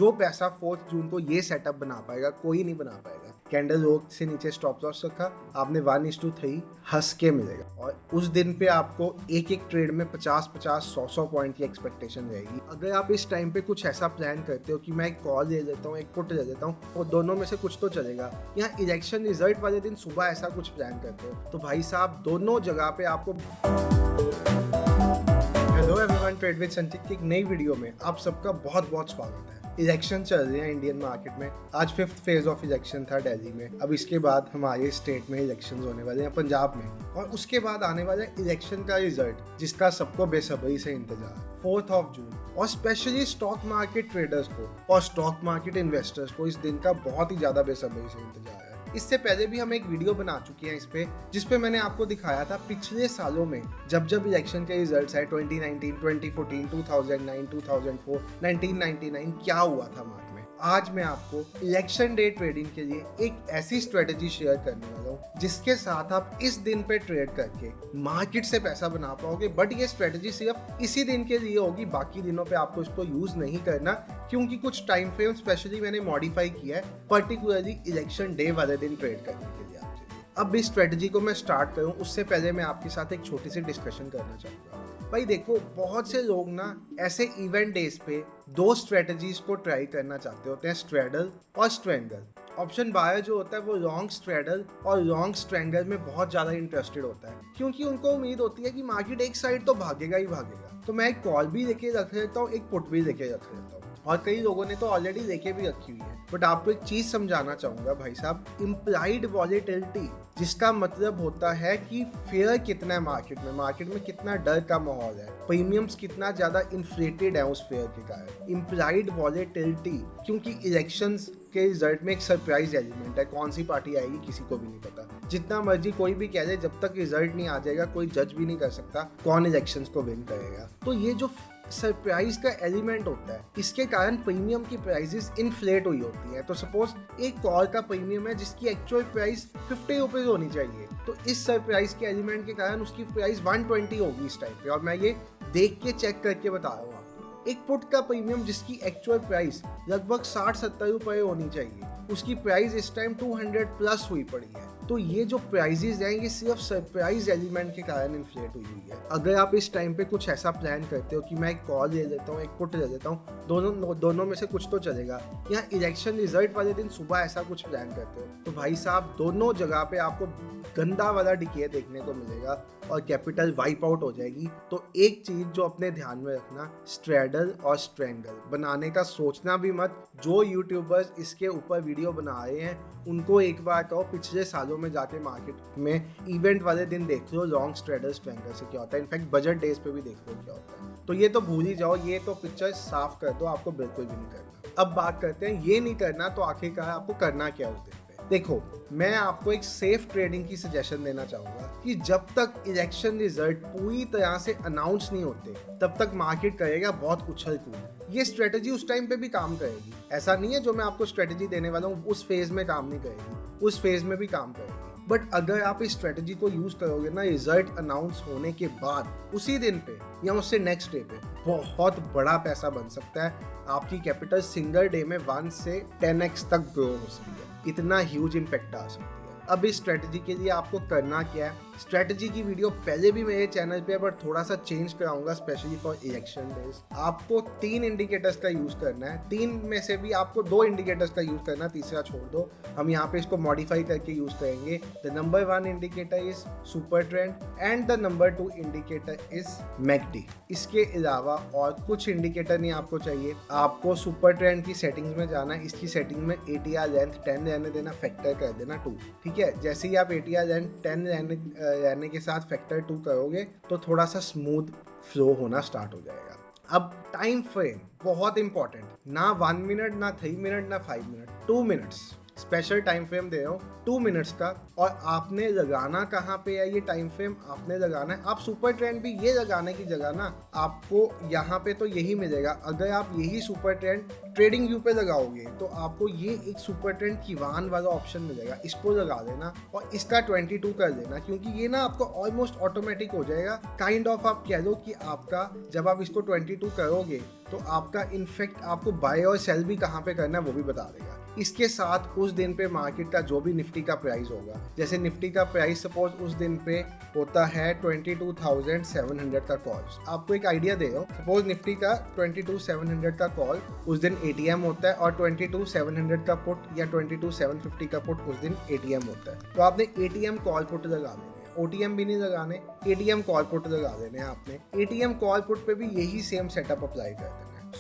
जो पैसा 4 जून को ये सेटअप बना पाएगा कोई नहीं बना पाएगा। कैंडल रो से नीचे स्टॉप लॉस रखा, आपने 1:3 हंस के मिलेगा और उस दिन पे आपको एक एक ट्रेड में 50-50, 100 पॉइंट की एक्सपेक्टेशन रहेगी। अगर आप इस टाइम पे कुछ ऐसा प्लान करते हो कि मैं एक कॉल ले लेता हूँ, एक पुट ले लेता हूँ, और दोनों में से कुछ तो चलेगा, या इलेक्शन रिजल्ट वाले दिन सुबह ऐसा कुछ प्लान करते हो, तो भाई साहब दोनों जगह पे आपको। हेलो एवरीवन, ट्रेड विद संचित की एक नई वीडियो में आप सबका बहुत बहुत स्वागत है। इलेक्शन चल रहे हैं इंडियन मार्केट में। आज 5th फेज ऑफ इलेक्शन था दिल्ली में। अब इसके बाद हमारे स्टेट में इलेक्शंस होने वाले हैं, पंजाब में, और उसके बाद आने वाला इलेक्शन का रिजल्ट जिसका सबको बेसब्री से इंतजार है 4th ऑफ जून। और स्पेशली स्टॉक मार्केट ट्रेडर्स को और स्टॉक मार्केट इन्वेस्टर्स को इस दिन का बहुत ही ज्यादा बेसब्री से इंतजार है। इससे पहले भी हम एक वीडियो बना चुके हैं इस पे, जिसपे मैंने आपको दिखाया था पिछले सालों में जब जब इलेक्शन के रिजल्ट्स आए 2019, 2014, 2009, 2004, 1999 क्या हुआ था मार्केट में। आज मैं आपको इलेक्शन डे ट्रेडिंग के लिए एक ऐसी स्ट्रेटेजी शेयर करने वाला हूँ जिसके साथ आप इस दिन पे ट्रेड करके मार्केट से पैसा बना पाओगे। बट ये स्ट्रेटेजी सिर्फ इसी दिन के लिए होगी, बाकी दिनों पे आपको इसको यूज नहीं करना, क्योंकि कुछ टाइम फ्रेम स्पेशली मैंने मॉडिफाई किया है पर्टिकुलरली इलेक्शन डे वाले दिन ट्रेड करने के लिए आपके लिए। अब इस स्ट्रेटेजी को मैं स्टार्ट करूँ उससे पहले मैं आपके साथ एक छोटी सी डिस्कशन करना चाहूँगा। भाई देखो, बहुत से लोग ना ऐसे इवेंट डेज पे दो स्ट्रेटजीज को ट्राई करना चाहते होते हैं, स्ट्रेडल और स्ट्रेंगल। ऑप्शन बायर जो होता है वो लॉन्ग स्ट्रेडल और लॉन्ग स्ट्रेंगल में बहुत ज़्यादा इंटरेस्टेड होता है, क्योंकि उनको उम्मीद होती है कि मार्केट एक साइड तो भागेगा ही भागेगा। तो मैं एक कॉल भी लेके रख लेता हूँ, एक पुट भी लेके रख लेता हूँ, और कई लोगों ने तो ऑलरेडी लेके भी रखी हुई है। बट आपको एक चीज समझाना चाहूंगा भाई साहब, इम्प्लाइड वॉलेटिलिटी, जिसका मतलब होता है कि फेयर कितना है मार्केट में कितना डर का माहौल है, प्रीमियम्स कितना ज्यादा इन्फ्लेटेड है उस फेयर के कारण। इम्प्लाइड वॉलेटिलिटी, क्योंकि इलेक्शंस के रिजल्ट में एक सरप्राइज एलिमेंट है, कौन सी पार्टी आएगी किसी को भी नहीं पता। जितना मर्जी कोई भी कह दे, जब तक रिजल्ट नहीं आ जाएगा कोई जज भी नहीं कर सकता कौन इलेक्शंस को विन करेगा। तो ये जो सरप्राइज का एलिमेंट होता है, इसके कारण प्रीमियम की प्राइसेस इन्फ्लेट हुई होती है। तो सपोज एक कॉल का प्रीमियम है जिसकी एक्चुअल प्राइस 50 रुपीज होनी चाहिए, तो इस सरप्राइज के एलिमेंट के कारण उसकी प्राइस 120 होगी इस टाइम पे। और मैं ये देख के चेक करके बता रहा हूँ आपको। एक पुट का प्रीमियम जिसकी एक्चुअल प्राइस लगभग 60-70 रुपए होनी चाहिए, उसकी प्राइस इस टाइम 200 प्लस हुई पड़ी है। तो ये जो प्राइजेस हैं ये सिर्फ सरप्राइज एलिमेंट के कारण इन्फ्लेट हुई है। अगर आप इस टाइम पे कुछ ऐसा प्लान करते हो कि मैं एक कॉल ले लेता हूँ, एक पुट ले लेता हूँ, दोनों में से कुछ तो चलेगा, या इलेक्शन रिजल्ट वाले दिन सुबह ऐसा कुछ प्लान करते हो, तो भाई साहब दोनों जगह पे आपको गंदा वाला डिके देखने को मिलेगा और कैपिटल वाइप आउट हो जाएगी। तो एक चीज जो अपने ध्यान में रखना, स्ट्रेडल और स्ट्रेंगल बनाने का सोचना भी मत। जो यूट्यूबर्स इसके ऊपर वीडियो बना रहे हैं उनको एक बार कहो पिछले सालों में जाके मार्केट में इवेंट वाले दिन देख लो लॉन्ग स्ट्रेडल स्ट्रेंगल से क्या होता है। इनफैक्ट बजट डेज पे भी देख लो क्या होता है। तो ये तो भूल ही जाओ, ये तो पिक्चर साफ कर दो, आपको बिल्कुल भी नहीं करना। अब बात करते हैं ये नहीं करना तो आखिरकार आपको करना क्या उस दिन पे। देखो, मैं आपको एक सेफ ट्रेडिंग की सजेशन देना चाहूंगा कि जब तक इलेक्शन रिजल्ट पूरी तरह से अनाउंस नहीं होते तब तक मार्केट करेगा बहुत उछल कूद। ये स्ट्रेटेजी उस टाइम पे भी काम करेगी, ऐसा नहीं है जो मैं आपको स्ट्रेटेजी देने वाला हूँ उस फेज में काम नहीं करेगी, उस फेज में भी काम करेगी। बट अगर आप इस स्ट्रेटेजी को यूज करोगे ना रिजल्ट अनाउंस होने के बाद, उसी दिन पे या उससे नेक्स्ट डे पे बहुत बड़ा पैसा बन सकता है। आपकी कैपिटल सिंगल डे में 1 से 10x तक ग्रो हो सकती है, इतना ह्यूज इम्पैक्ट आ सकती है। अब इस स्ट्रेटेजी के लिए आपको करना क्या है, स्ट्रेटेजी की वीडियो पहले भी मेरे चैनल पे है बट थोड़ा सा चेंज कराऊंगा स्पेशली फॉर इलेक्शन डेज। आपको 3 इंडिकेटर्स का यूज करना है, 3 में से भी आपको 2 इंडिकेटर्स का यूज करना है, तीसरा छोड़ दो। हम यहाँ पे इसको मॉडिफाई करके यूज करेंगे। The number 1 indicator is super trend and the number 2 indicator is McD. इसके अलावा और कुछ इंडिकेटर नहीं आपको चाहिए। आपको सुपर ट्रेंड की सेटिंग्स में जाना है, इसकी सेटिंग में ATR लेंथ 10 रहने देना, फैक्टर कर देना 2, ठीक है। जैसे ही आप ATR लेंथ 10 रहने के साथ फैक्टर 2 करोगे तो थोड़ा सा स्मूथ फ्लो होना स्टार्ट हो जाएगा। अब टाइम फ्रेम बहुत इंपॉर्टेंट, ना 1 मिनट, ना 3 मिनट, ना 5 minute, 2 minutes special time frame दे रहा हूँ 2 मिनट्स का। और आपने लगाना कहाँ पे है ये टाइम फ्रेम, आपने लगाना है, आप सुपर ट्रेंड भी ये लगाने की जगह ना आपको यहाँ पे तो यही मिलेगा। अगर आप यही सुपर ट्रेंड ट्रेडिंग व्यू पे लगाओगे तो आपको ये एक सुपर ट्रेंड कीवान वाला ऑप्शन मिलेगा, इसको लगा देना और इसका 22 कर देना, क्योंकि ये ना आपको ऑलमोस्ट ऑटोमेटिक हो जाएगा। काइंड ऑफ आप कह लो कि आपका जब आप इसको 22 करोगे तो आपका इनफेक्ट आपको बाय और सेल भी कहाँ पे करना है वो भी बता देगा। इसके साथ उस दिन पे मार्केट का जो भी निफ्टी का प्राइस होगा, जैसे निफ्टी का प्राइस सपोज उस दिन पे होता है 22,700 का कॉल, आपको एक आइडिया दे रहा हूँ। सपोज निफ्टी का 22,700 का कॉल उस दिन ATM होता है और 22,700 का पुट या 22,750 का पुट उस दिन ATM होता है। तो आपने ATM कॉल पुट लगा देने, OTM भी नहीं लगाने, ATM कॉल पुट लगा देने हैं आपने। ATM कॉल पुट पे भी यही सेम सेटअप अप्लाई कर देना है।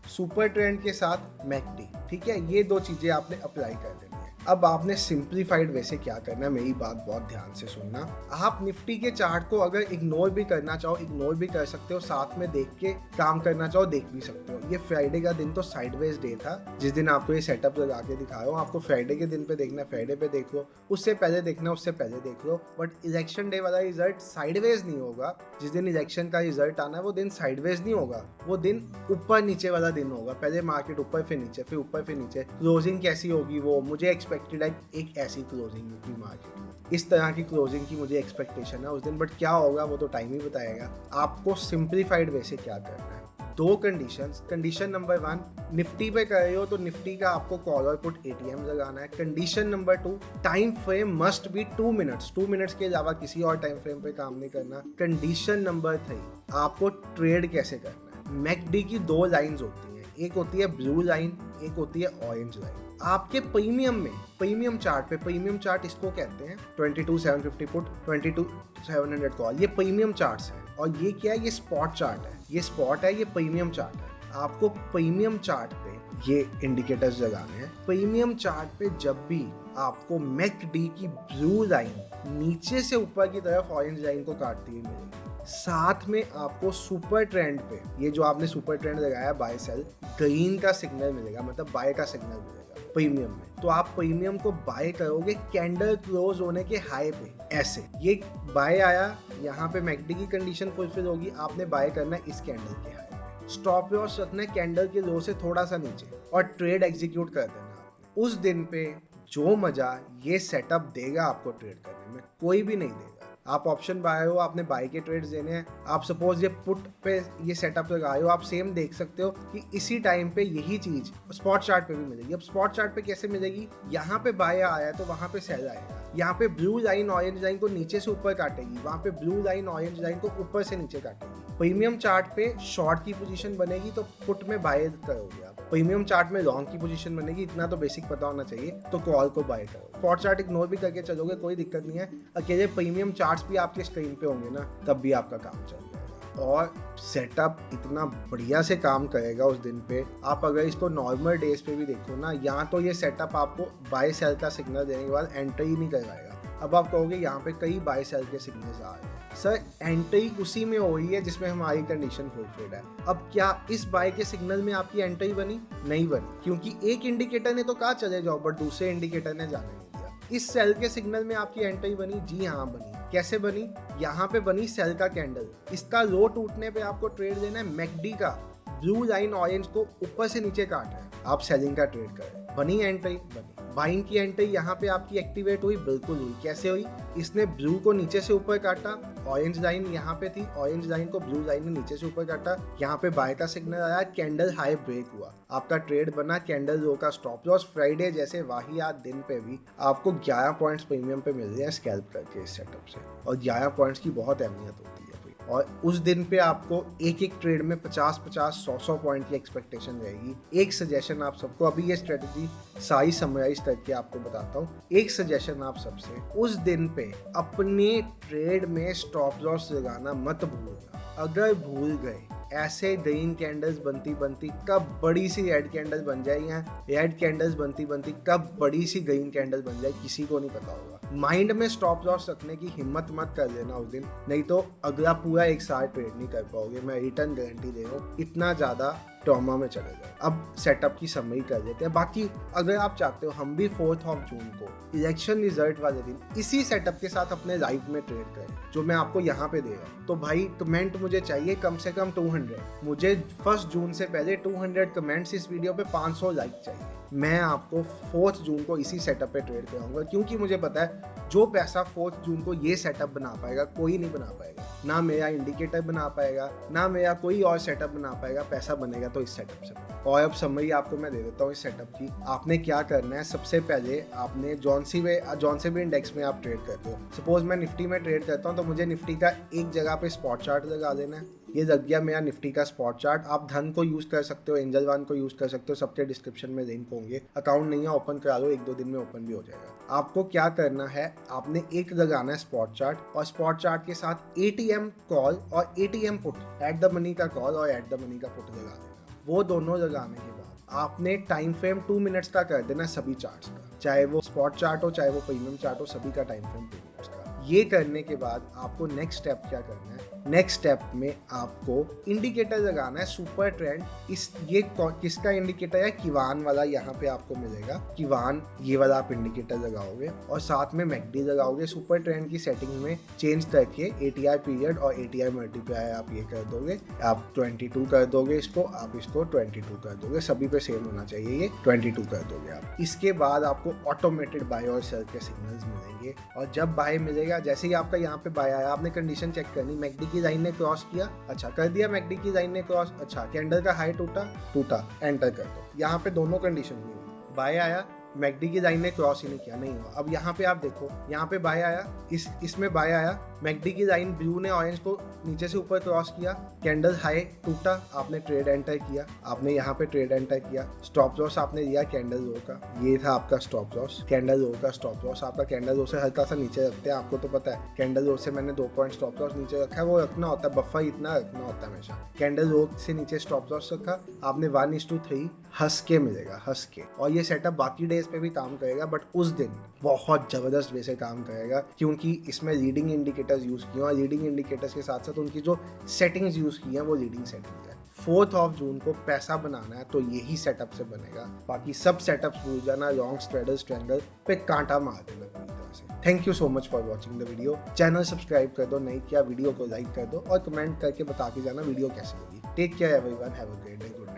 सुपर ट्रेंड के साथ मैकडी, ठीक है, ये दो चीजें आपने अप्लाई कर देनी है। अब आपने सिंप्लीफाइड वैसे क्या करना है, मेरी बात बहुत ध्यान से सुनना। आप निफ्टी के चार्ट को अगर इग्नोर भी करना चाहो इग्नोर भी कर सकते हो, साथ में देख के काम करना चाहो देख भी सकते हो। ये फ्राइडे का दिन तो साइडवेज डे था जिस दिन आपको ये सेटअप लगा के दिखा रहा हूँ। आपको फ्राइडे के दिन पे देखना है फ्राइडे पे देख लो, उससे पहले देखना उससे पहले देख लो। बट इलेक्शन डे वाला रिजल्ट साइडवेज नहीं होगा। जिस दिन इलेक्शन का रिजल्ट आना है वो दिन साइडवेज नहीं होगा, वो दिन ऊपर नीचे वाला दिन होगा। पहले मार्केट ऊपर फिर नीचे, फिर ऊपर फिर नीचे। क्लोजिंग कैसी होगी वो मुझे एक्सपेक्टेड है, एक ऐसी क्लोजिंग होगी मार्केट में, इस तरह की क्लोजिंग की मुझे एक्सपेक्टेशन है उस दिन। बट क्या होगा वो तो टाइम ही बताएगा। आपको सिंप्लीफाइड वे से क्या करना है, दो कंडीशंस। कंडीशन नंबर 1, निफ्टी पे कर रहे हो तो निफ्टी का आपको कॉल और पुट ATM लगाना है। Condition number 2, time frame must be 2 minutes, 2 minutes के अलावा किसी और टाइम फ्रेम पे काम नहीं करना। कंडीशन नंबर 3, आपको ट्रेड कैसे करना है। मैकडी की 2 लाइंस होती हैं, एक होती है ब्लू लाइन, एक होती है ऑरेंज लाइन। आपके प्रीमियम में, प्रीमियम चार्ट पे, प्रीमियम चार्ट इसको कहते हैं 22,750 पुट 22,700 कॉल, ये प्रीमियम चार्ट्स है। और ये क्या है, ये स्पॉट चार्ट है, ये स्पॉट है, ये प्रीमियम चार्ट है। आपको प्रीमियम चार्ट पे ये इंडिकेटर्स लगाने हैं। प्रीमियम चार्ट पे जब भी आपको मैकडी की ब्लू लाइन नीचे से ऊपर की तरफ ऑरेंज लाइन को काटती हुई मिलेगी, साथ में आपको सुपर ट्रेंड पे, ये जो आपने सुपर ट्रेंड लगाया बाय सेल, ग्रीन का सिग्नल मिलेगा, मतलब बाय का सिग्नल मिलेगा प्रीमियम में। तो आप प्रीमियम को बाय करोगे कैंडल क्लोज होने के हाई पे, ऐसे ये बाय आया, यहाँ पे मैकडी की कंडीशन फुलफिल होगी, आपने बाय करना है इस कैंडल के हाई पे। स्टॉप लॉस रखना है कैंडल के लो से थोड़ा सा नीचे और ट्रेड एग्जीक्यूट कर देना आपने। उस दिन पे जो मजा ये सेटअप देगा आपको ट्रेड करने में कोई भी नहीं देगा। आप ऑप्शन बाय हो, आपने बाय के ट्रेड्स देने हैं। आप सपोज ये पुट पे ये सेटअप लगाए हो, आप सेम देख सकते हो कि इसी टाइम पे यही चीज स्पॉट चार्ट पे भी मिलेगी। अब स्पॉट चार्ट पे कैसे मिलेगी, यहाँ पे बाय आया है तो वहां पे सेल आएगा। यहाँ पे ब्लू लाइन ऑरेंज लाइन को नीचे से ऊपर काटेगी, वहां पे ब्लू लाइन ऑरेंज लाइन को ऊपर से नीचे काटेगी। प्रीमियम चार्ट पे शॉर्ट की पोजीशन बनेगी तो पुट में बाय करोगे आप। प्रीमियम चार्ट में लॉन्ग की पोजीशन बनेगी, इतना तो बेसिक पता होना चाहिए, तो कॉल को बाय करो। स्पॉट चार्ट इग्नोर भी करके चलोगे कोई दिक्कत नहीं है, अकेले प्रीमियम चार्ट्स भी आपके स्क्रीन पे होंगे ना, तब भी आपका काम चल जाएगा। और सेटअप इतना बढ़िया से काम करेगा उस दिन पे। आप अगर इसको नॉर्मल डेज पे भी देखो ना, यहाँ तो ये सेटअप आपको बाय सेल का सिग्नल देने के बाद एंट्री ही नहीं करवाएगा। अब आप कहोगे यहाँ पे कई बाय सेल के सिग्नल्स आ रहे हैं, सर एंट्री उसी में हो रही है जिसमें हमारी कंडीशन फुलफिल्ड है। अब क्या इस बाय के सिग्नल में आपकी एंट्री बनी? नहीं बनी, क्योंकि एक इंडिकेटर ने तो कहा चले जाओ, बट दूसरे इंडिकेटर ने जाने नहीं दिया। इस सेल के सिग्नल में आपकी एंट्री बनी? जी हाँ बनी। कैसे बनी? यहाँ पे बनी सेल का कैंडल, इसका लो टूटने पे आपको ट्रेड देना है मैकडी का ब्लू लाइन ऑरेंज को ऊपर से नीचे काट रहे हैं, आप सेलिंग का ट्रेड करें। बनी एंट्री? बनी। बाइंग की एंट्री यहाँ पे आपकी एक्टिवेट हुई? बिल्कुल हुई। कैसे हुई? इसने ब्लू को नीचे से ऊपर काटा, ऑरेंज लाइन यहाँ पे थी, ऑरेंज लाइन को ब्लू लाइन ने नीचे से ऊपर काटा, यहाँ पे बाय का सिग्नल आया, कैंडल हाई ब्रेक हुआ, आपका ट्रेड बना, कैंडल लो का स्टॉप लॉस। फ्राइडे जैसे वाहियात दिन पे भी आपको 11 पॉइंट्स प्रीमियम पे मिल रहे हैं स्कैल्प करके इस सेटअप से, और 11 पॉइंट्स की बहुत अहमियत होती है। और उस दिन पे आपको एक एक ट्रेड में 50-50, 100-100 पॉइंट की एक्सपेक्टेशन रहेगी। एक सजेशन आप सबको, अभी ये स्ट्रेटजी सारी समराइज करके आपको बताता हूँ। एक सजेशन आप सबसे, उस दिन पे अपने ट्रेड में स्टॉप लॉस लगाना मत भूलना। अगर भूल गए, ऐसे ग्रीन कैंडल्स बनती बनती कब बड़ी सी रेड कैंडल बन जाए, या रेड कैंडल्स बनती बनती कब बड़ी सी ग्रीन कैंडल बन जाए, किसी को नहीं पता होगा। माइंड में स्टॉप लॉस रखने की हिम्मत मत कर लेना उस दिन, नहीं तो अगला पूरा एक साल ट्रेड नहीं कर पाओगे। मैं रिटर्न गारंटी दे रहा हूँ, इतना ज़्यादा ट्रॉमा में चले जाओ। अब सेटअप की समरी कर देते हैं। बाकी अगर आप चाहते हो हम भी 4 जून को इलेक्शन रिजल्ट वाले दिन इसी सेटअप के साथ अपने लाइफ में ट्रेड करें जो मैं आपको यहाँ पे दे रहा हूँ, तो भाई कमेंट मुझे चाहिए कम से कम 200। मुझे 1 जून से पहले 200 कमेंट्स इस वीडियो पे 500 लाइक चाहिए। मैं आपको 4 जून को इसी सेटअप पे ट्रेड कराऊंगा, क्योंकि मुझे पता है जो पैसा 4 जून को ये सेटअप बना पाएगा कोई नहीं बना पाएगा। ना मेरा इंडिकेटर बना पाएगा, ना मेरा कोई और सेटअप बना पाएगा। पैसा बनेगा तो इस सेटअप से। और अब समरी आपको मैं दे देता हूँ इस सेटअप की। आपने क्या करना है, सबसे पहले आपने जॉन सी बी इंडेक्स में आप ट्रेड करते हो। सपोज मैं निफ्टी में ट्रेड करता हूँ, तो मुझे निफ्टी का एक जगह पे स्पॉट चार्ट लगा देना है। ये लग गया मेरा निफ्टी का स्पॉट चार्ट। आप धन को यूज़ कर सकते हो, एंजल वन को यूज़ कर सकते हो, सबके डिस्क्रिप्शन में लिंक होंगे। अकाउंट नहीं है ओपन करा लो, 1-2 दिन में ओपन भी हो जाएगा। आपको क्या करना है, आपने एक लगाना है स्पॉट चार्ट, और स्पॉट चार्ट के साथ ATM कॉल और ATM put, at the money का कॉल और एट द मनी का पुट लगा देना। वो दोनों लगाने के बाद आपने टाइम फ्रेम 2 मिनट्स का कर देना सभी चार्ट्स का, चाहे वो स्पॉट चार्ट हो चाहे वो प्रीमियम चार्ट हो, सभी का टाइम फ्रेम 2 मिनट्स का। ये करने के बाद आपको नेक्स्ट स्टेप क्या करना है, नेक्स्ट स्टेप में आपको इंडिकेटर लगाना है सुपर ट्रेंड। ये किसका इंडिकेटर है, किवान वाला यहाँ पे आपको मिलेगा। किवान ये वाला आप इंडिकेटर लगाओगे और साथ में मैकडी लगाओगे। सुपर ट्रेंड की सेटिंग में चेंज करके ATI पीरियड और ATI मल्टीप्लाई आप ये कर दोगे, आप 22 कर दोगे इसको, आप इसको 22 कर दोगे। सभी पे सेम होना चाहिए, ये 22 कर दोगे आप। इसके बाद आपको ऑटोमेटेड बाय और सेल के सिग्नल्स मिलेंगे, और जब बाय मिलेगा, जैसे ही आपका यहाँ पे बाय आया, आपने कंडीशन चेक करनी, मैकडी की लाइन ने क्रॉस किया, अच्छा कर दिया, मैकडी की लाइन ने क्रॉस, अच्छा कैंडल का हाई टूटा, एंटर कर दो। यहाँ पे दोनों कंडीशन नहीं हुई, बाय आया, मैकडी की लाइन ने क्रॉस ही नहीं किया, नहीं हुआ। अब यहाँ पे आप देखो, यहाँ पे बाय आया, इसमें बाय आया, मैकडी की लाइन ब्लू ने ऑरेंज को नीचे से ऊपर क्रॉस किया, कैंडल हाई टूटा, आपने ट्रेड एंटर किया, आपने यहाँ पे ट्रेड एंटर किया। स्टॉप लॉस आपने दिया कैंडल लो का, ये था आपका स्टॉप लॉस, कैंडल लो का स्टॉप लॉस। आपका कैंडल लो से हल्का सा नीचे रखते हैं, आपको तो पता है कैंडल लो से मैंने 2 पॉइंट स्टॉप लॉस नीचे रखा है, वो रखना होता है, बफर इतना रखना होता है हमेशा। कैंडल लो से नीचे स्टॉप लॉस रखा, आपने 1:3 हंस के मिलेगा, हंस के। और ये सेटअप बाकी डेज पे भी काम करेगा, बट उस दिन बहुत जबरदस्त वे से काम करेगा, क्योंकि इसमें लीडिंग इंडिकेटर्स यूज किए, और लीडिंग इंडिकेटर्स के साथ साथ उनकी जो सेटिंग्स यूज की हैं वो लीडिंग सेटिंग्स है। 4 जून को पैसा बनाना है तो यही सेटअप से बनेगा। बाकी सब सेटअप्स भूल जाना, लॉन्ग स्ट्रेडल पे कांटा मार देना पूरी तरह से। Thank you so much for watching the video. Channel subscribe कर दो, नहीं किया वीडियो को लाइक कर दो, और कमेंट करके बता के जाना वीडियो कैसी लगी। Take care everyone, have a great day.